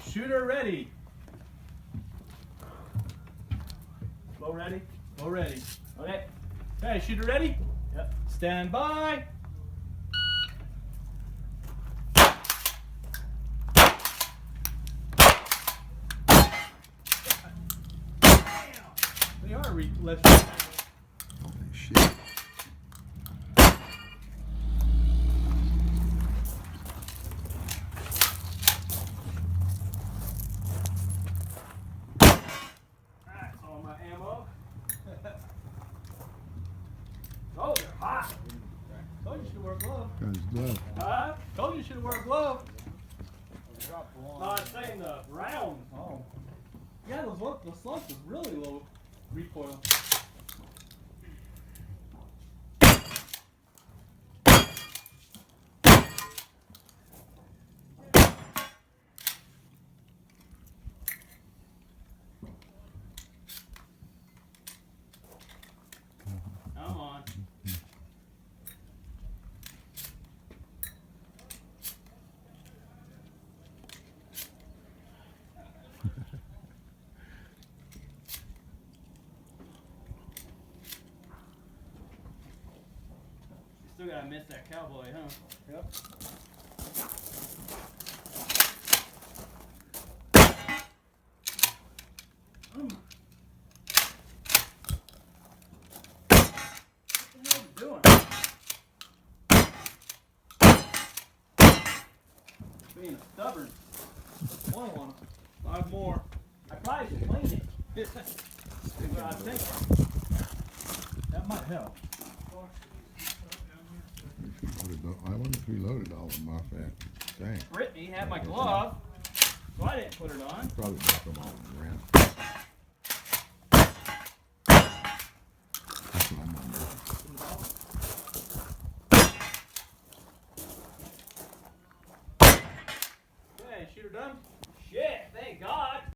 Shooter ready. Bow ready. Bow ready. Okay. Okay, shooter ready? Yep. Stand by. They are left. Holy shit. That's all my ammo. Oh, they're hot. Told you should wear gloves. Got his glove. Huh? Told you should wear gloves. No, I'm saying the round. Oh. Yeah, the slug was really low recoil. Come on. You still gotta miss that cowboy, huh? Yep. Doing? Being stubborn. One on 5 more. I probably should clean it. But I think that might help. I wonder if he loaded all of them off that thing. Brittany had my glove, so I didn't put it on. Probably dropped them all around. That's what I'm wondering. Okay, shooter done. Shit, thank God.